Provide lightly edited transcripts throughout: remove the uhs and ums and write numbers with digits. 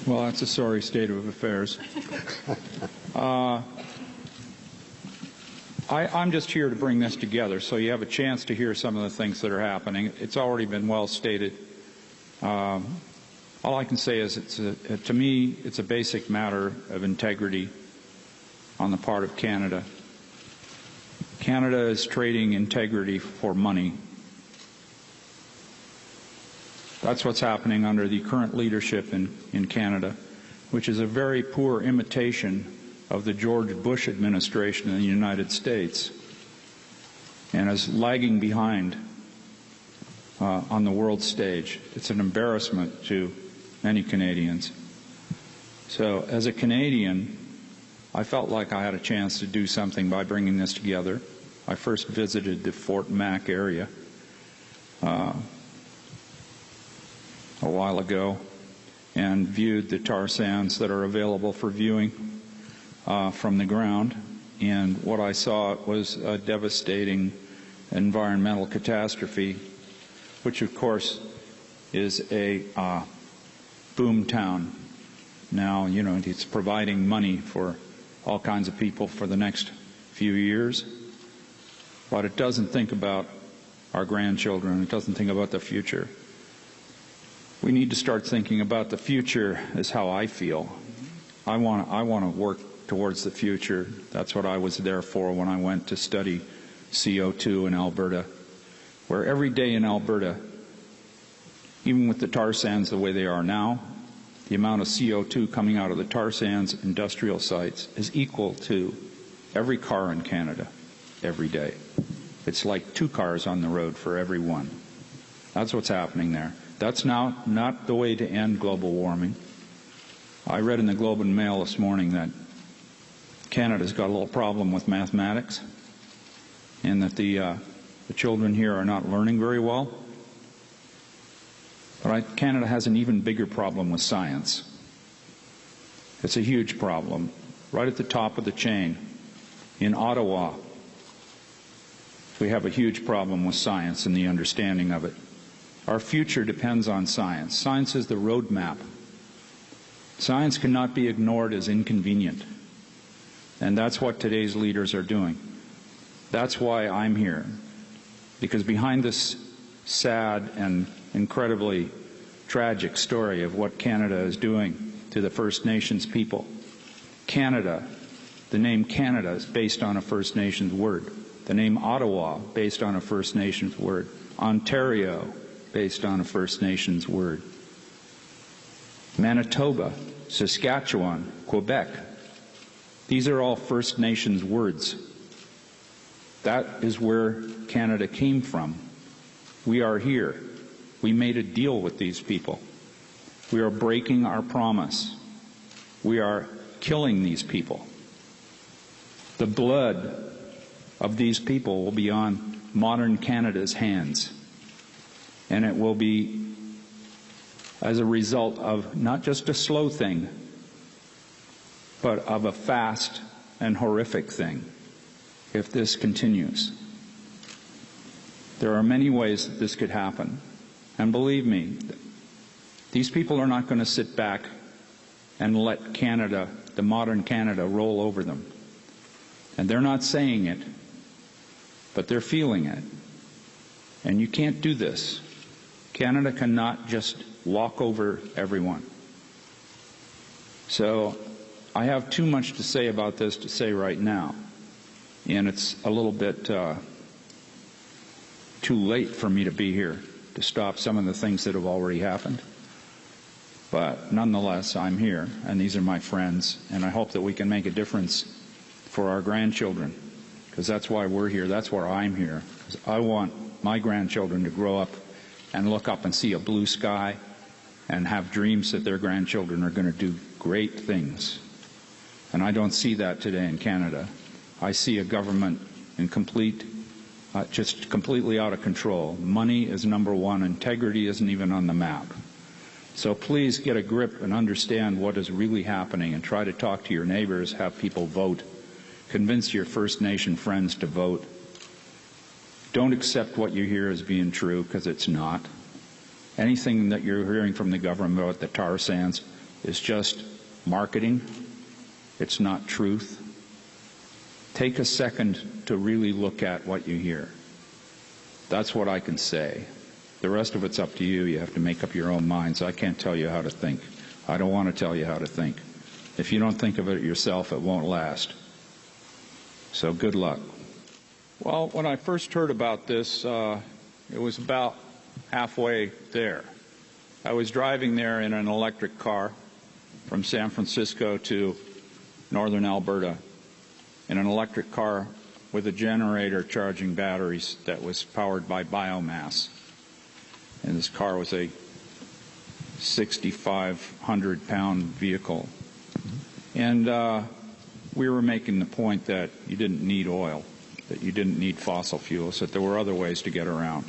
Well, that's a sorry state of affairs. I'm just here to bring this together so you have a chance to hear some of the things that are happening. It's already been well stated. All I can say is to me, it's a basic matter of integrity on the part of Canada. Canada is trading integrity for money. That's what's happening under the current leadership in Canada, which is a very poor imitation of the George Bush administration in the United States and is lagging behind on the world stage. It's an embarrassment to many Canadians. So as a Canadian, I felt like I had a chance to do something by bringing this together. I first visited the Fort Mac area a while ago and viewed the tar sands that are available for viewing from the ground, and what I saw was a devastating environmental catastrophe, which of course is a boom town. Now, you know, it's providing money for all kinds of people for the next few years, but it doesn't think about our grandchildren. It doesn't think about the future. We need to start thinking about the future, is how I feel. I want to work towards the future. That's what I was there for when I went to study CO2 in Alberta, where every day in Alberta, even with the tar sands the way they are now, the amount of CO2 coming out of the tar sands industrial sites is equal to every car in Canada every day. It's like 2 cars on the road for every one. That's what's happening there. That's now not the way to end global warming. I read in the Globe and Mail this morning that Canada's got a little problem with mathematics and that the children here are not learning very well. But Canada has an even bigger problem with science. It's a huge problem. Right at the top of the chain, in Ottawa, we have a huge problem with science and the understanding of it. Our future depends on science. Science is the roadmap. Science cannot be ignored as inconvenient. And that's what today's leaders are doing. That's why I'm here. Because behind this sad and incredibly tragic story of what Canada is doing to the First Nations people, Canada, the name Canada is based on a First Nations word. The name Ottawa, based on a First Nations word. Ontario, based on a First Nations word. Manitoba, Saskatchewan, Quebec. These are all First Nations words. That is where Canada came from. We are here. We made a deal with these people. We are breaking our promise. We are killing these people. The blood of these people will be on modern Canada's hands. And it will be as a result of not just a slow thing, but of a fast and horrific thing if this continues. There are many ways that this could happen. And believe me, these people are not going to sit back and let Canada, the modern Canada, roll over them. And they're not saying it, but they're feeling it. And you can't do this. Canada cannot just walk over everyone. So I have too much to say about this to say right now, and it's a little bit too late for me to be here to stop some of the things that have already happened. But nonetheless, I'm here, and these are my friends, and I hope that we can make a difference for our grandchildren, because that's why we're here. That's why I'm here, because I want my grandchildren to grow up and look up and see a blue sky and have dreams that their grandchildren are going to do great things. And I don't see that today in Canada. I see a government in just completely out of control. Money is number one. Integrity isn't even on the map. So please get a grip and understand what is really happening and try to talk to your neighbors, have people vote. Convince your First Nation friends to vote. Don't accept what you hear as being true, because it's not. Anything that you're hearing from the government about the tar sands, is just marketing. It's not truth. Take a second to really look at what you hear. That's what I can say. The rest of it's up to you. You have to make up your own minds. I can't tell you how to think. I don't want to tell you how to think. If you don't think of it yourself, it won't last. So good luck. Well, when I first heard about this, it was about halfway there. I was driving there in an electric car from San Francisco to northern Alberta, in an electric car with a generator charging batteries that was powered by biomass. And this car was a 6,500-pound vehicle. And we were making the point that you didn't need oil, that you didn't need fossil fuels, that there were other ways to get around.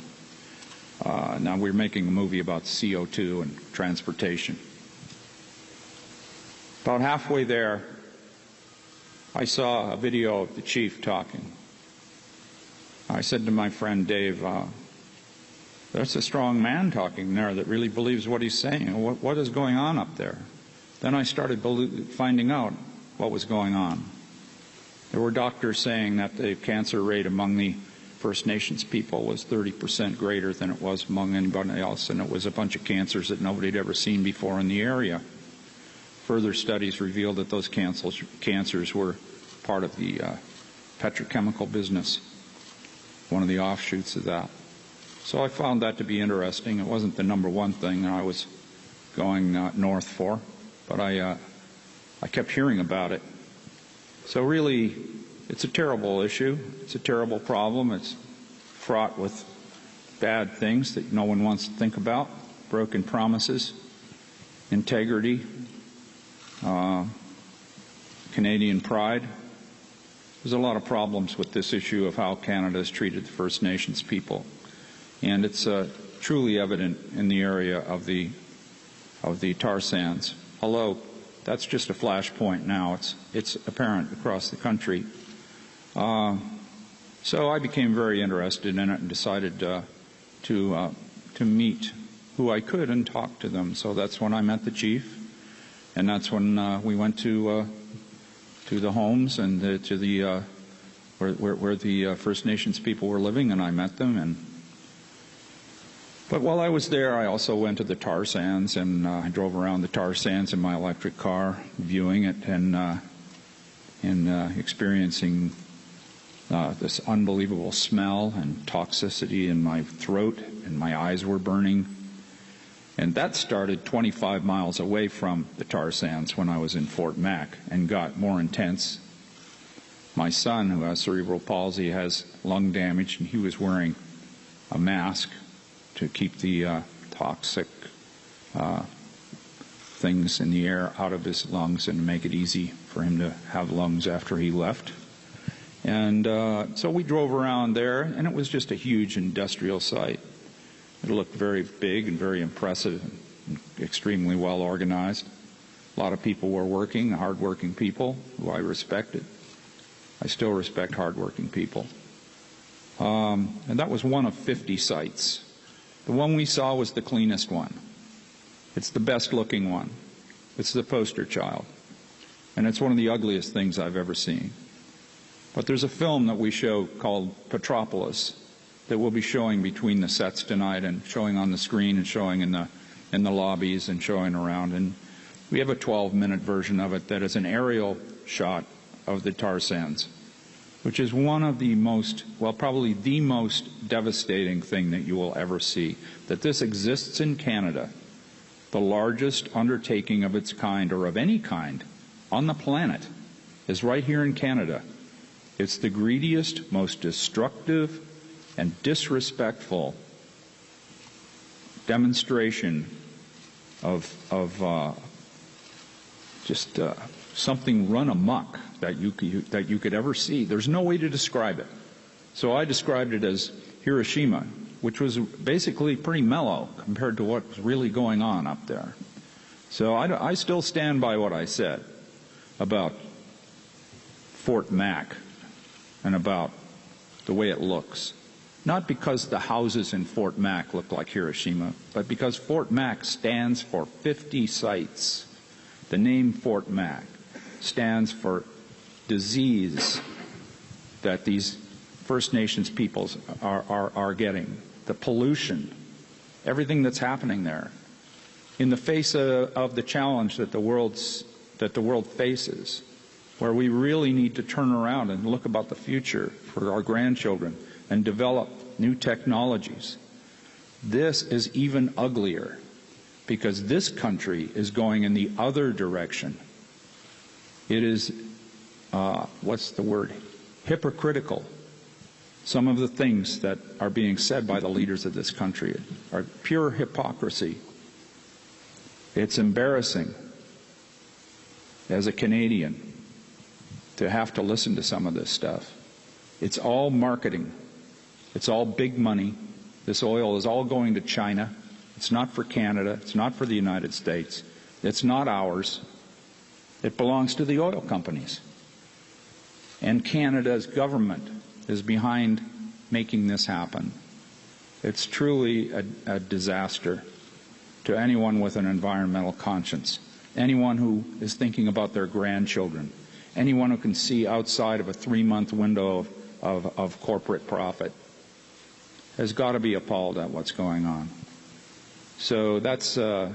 Now we're making a movie about CO2 and transportation. About halfway there, I saw a video of the chief talking. I said to my friend Dave, there's a strong man talking there that really believes what he's saying. What is going on up there? Then I started finding out what was going on. There were doctors saying that the cancer rate among the First Nations people was 30% greater than it was among anybody else, and it was a bunch of cancers that nobody had ever seen before in the area. Further studies revealed that those cancers were part of the petrochemical business, one of the offshoots of that. So I found that to be interesting. It wasn't the number one thing I was going north for, but I kept hearing about it. So really, it's a terrible issue. It's a terrible problem. It's fraught with bad things that no one wants to think about, broken promises, integrity, Canadian pride. There's a lot of problems with this issue of how Canada has treated the First Nations people. And it's truly evident in the area of the tar sands. Although that's just a flashpoint now. It's apparent across the country. So I became very interested in it and decided to meet who I could and talk to them. So that's when I met the chief, and that's when we went to the homes and to the where the First Nations people were living, and I met them. But while I was there, I also went to the tar sands, and I drove around the tar sands in my electric car, viewing it and experiencing this unbelievable smell and toxicity in my throat, and my eyes were burning. And that started 25 miles away from the tar sands when I was in Fort Mac, and got more intense. My son, who has cerebral palsy, has lung damage, and he was wearing a mask to keep the toxic things in the air out of his lungs and make it easy for him to have lungs after he left. And so we drove around there, and it was just a huge industrial site. It looked very big and very impressive and extremely well organized. A lot of people were working, hard-working people who I respected. I still respect hard-working people. And that was one of 50 sites. The one we saw was the cleanest one. It's the best-looking one. It's the poster child. And it's one of the ugliest things I've ever seen. But there's a film that we show called Petropolis that we'll be showing between the sets tonight, and showing on the screen, and showing in the lobbies, and showing around. And we have a 12-minute version of it that is an aerial shot of the tar sands, which is one of the most, well, probably the most devastating thing that you will ever see. That this exists in Canada, the largest undertaking of its kind, or of any kind, on the planet, is right here in Canada. It's the greediest, most destructive, and disrespectful demonstration of just something run amok that you could ever see. There's no way to describe it. So I described it as Hiroshima, which was basically pretty mellow compared to what's really going on up there. So I still stand by what I said about Fort Mac and about the way it looks. Not because the houses in Fort Mac look like Hiroshima, but because Fort Mac stands for 50 sites The name Fort Mac stands for disease that these First Nations peoples are getting, the pollution, everything that's happening there. In the face of the challenge that the world faces, where we really need to turn around and look about the future for our grandchildren and develop new technologies, this is even uglier because this country is going in the other direction. It is, what's the word, hypocritical. Some of the things that are being said by the leaders of this country are pure hypocrisy. It's embarrassing as a Canadian to have to listen to some of this stuff. It's all marketing. It's all big money. This oil is all going to China. It's not for Canada. It's not for the United States. It's not ours. It belongs to the oil companies. And Canada's government is behind making this happen. It's truly a disaster to anyone with an environmental conscience, anyone who is thinking about their grandchildren, anyone who can see outside of a 3-month window of corporate profit has got to be appalled at what's going on. So that's too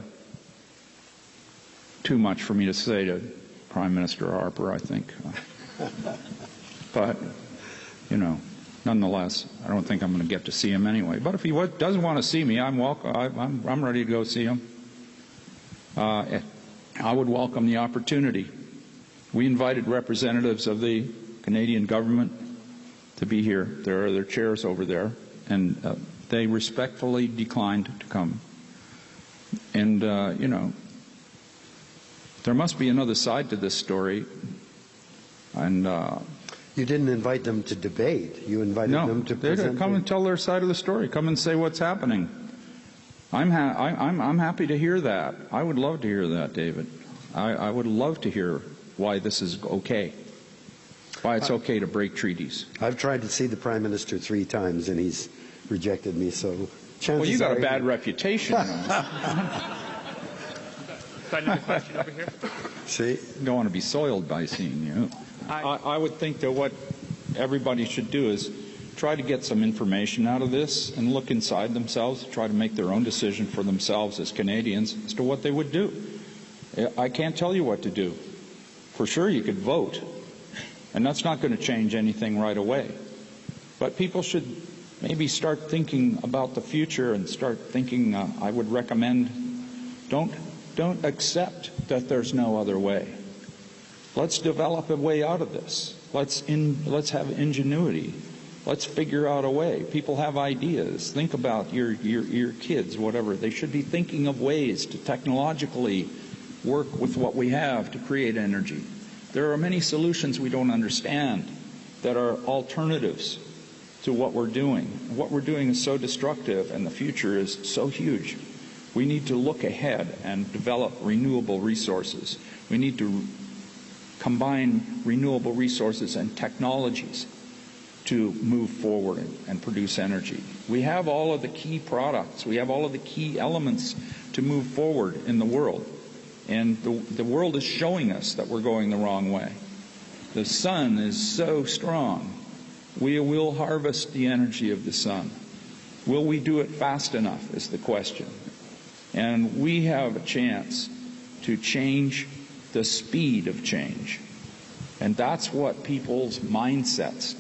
much for me to say to Prime Minister Harper, I think. But, you know, nonetheless, I don't think I'm going to get to see him anyway. But if he doesn't want to see me, I'm ready to go see him. I would welcome the opportunity. We invited representatives of the Canadian government to be here. There are their chairs over there, and they respectfully declined to come. And, you know, there must be another side to this story. And you didn't invite them to debate. You invited them to present. No, come and tell their side of the story. Come and say what's happening. I'm happy to hear that. I would love to hear that, David. I would love to hear why this is okay, why it's okay to break treaties. I've tried to see the Prime Minister 3 times, and he's rejected me, so chances are... Well, you got a bad reputation. Another question over here. See? Don't want to be soiled by seeing you. I would think that what everybody should do is try to get some information out of this and look inside themselves, try to make their own decision for themselves as Canadians as to what they would do. I can't tell you what to do. For sure you could vote, and that's not going to change anything right away. But people should maybe start thinking about the future and start thinking, I would recommend, don't accept that there's no other way. Let's develop a way out of this. Let's have ingenuity. Let's figure out a way. People have ideas. Think about your kids, whatever. They should be thinking of ways to technologically work with what we have to create energy. There are many solutions we don't understand that are alternatives to what we're doing. What we're doing is so destructive, and the future is so huge. We need to look ahead and develop renewable resources. We need to combine renewable resources and technologies to move forward and produce energy. We have all of the key products. We have all of the key elements to move forward in the world. And the world is showing us that we're going the wrong way. The sun is so strong. We will harvest the energy of the sun. Will we do it fast enough is the question. And we have a chance to change the speed of change. And that's what people's mindsets,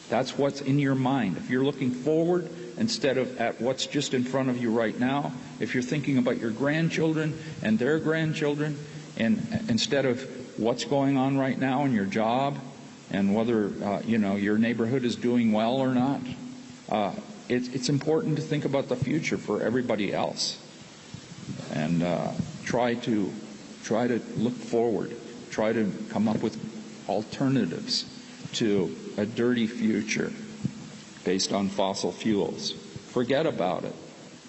that's what's in your mind. If you're looking forward instead of at what's just in front of you right now, if you're thinking about your grandchildren and their grandchildren, and instead of what's going on right now in your job and whether your neighborhood is doing well or not, it's important to think about the future for everybody else, and try to look forward, try to come up with alternatives to a dirty future based on fossil fuels. Forget about it.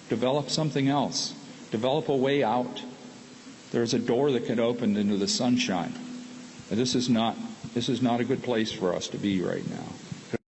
Develop something else. Develop a way out. There's a door that can open into the sunshine. This is not a good place for us to be right now.